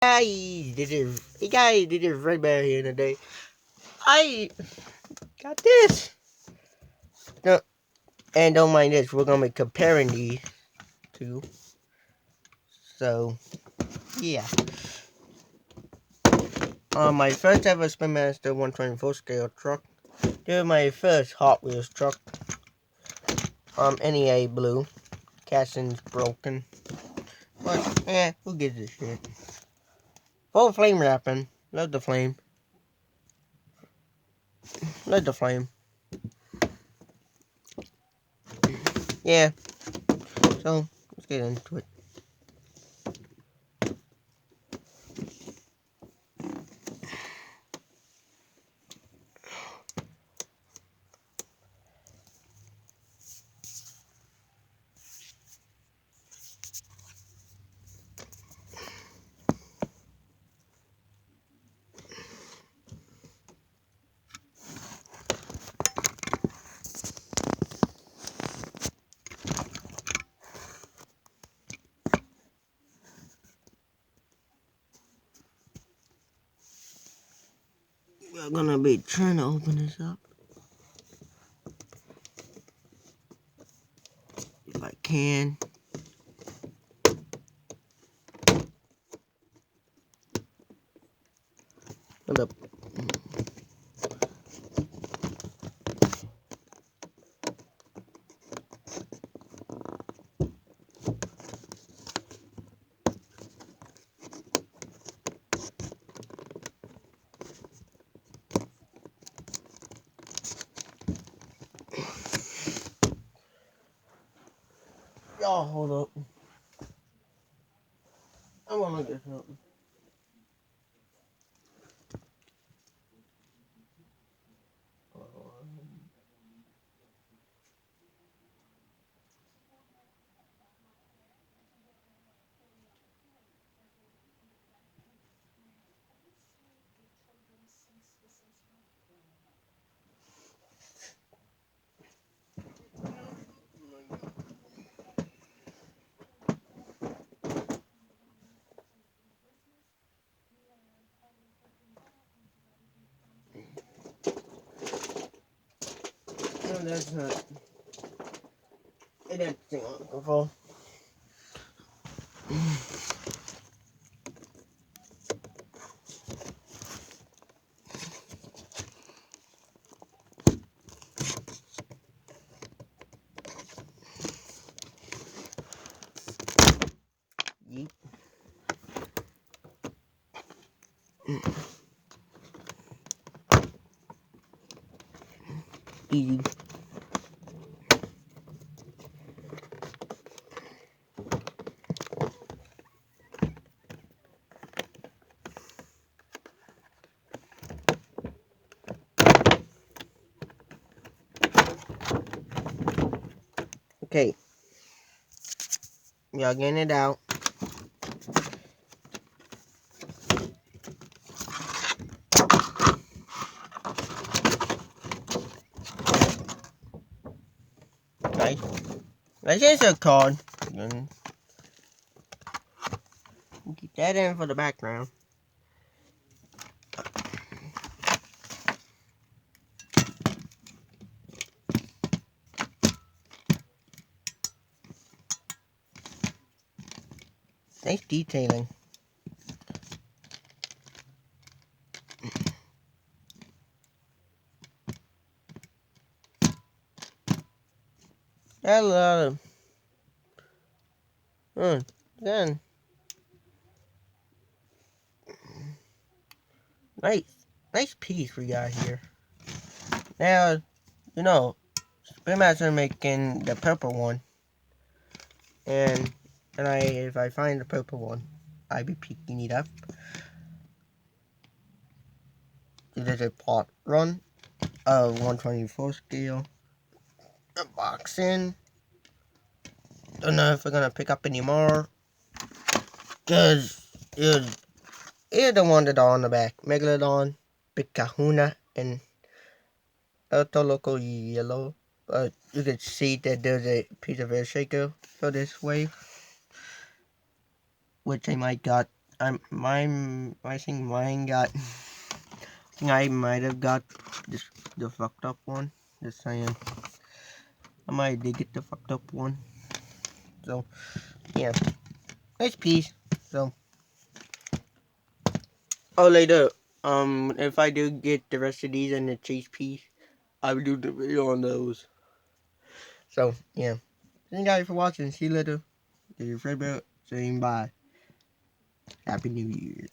This is right back here today. I got this. No, and don't mind this. We're gonna be comparing these two. So yeah. My first ever Spin Master 124 scale truck. This is my first Hot Wheels truck. NEA blue. Casting's broken. But who gives a shit? Full flame wrapping. Love the flame. Love the flame. Yeah. So let's get into it. We're gonna be trying to open this up. If I can. Hold up. Y'all hold up. I wanna look at something. No, that's not. It didn't thing on before. Yeet. Easy. Okay. Y'all getting it out. Right. Let's insert a card. Then keep that in for the background. Nice detailing. Got a lot of then nice piece we got here. Now, you know, Spin Master making the purple one. And if I find the purple one, I'll be picking it up. This is a pot run of 124 scale. Unboxing. Don't know if we're gonna pick up any more. Cause it's the one that are on the back. Megalodon, Big Kahuna, and Alto Loco Yellow. But you can see that there's a piece of air shaker for this wave, which I might got I think mine got. I think I might have got this the fucked up one. Just saying. I might did get the fucked up one. So yeah, nice piece. So oh later, if I do get the rest of these and the chase piece, I will do the video on those. So yeah, thank you guys for watching. See you later. This is your friend saying bye. Happy New Year.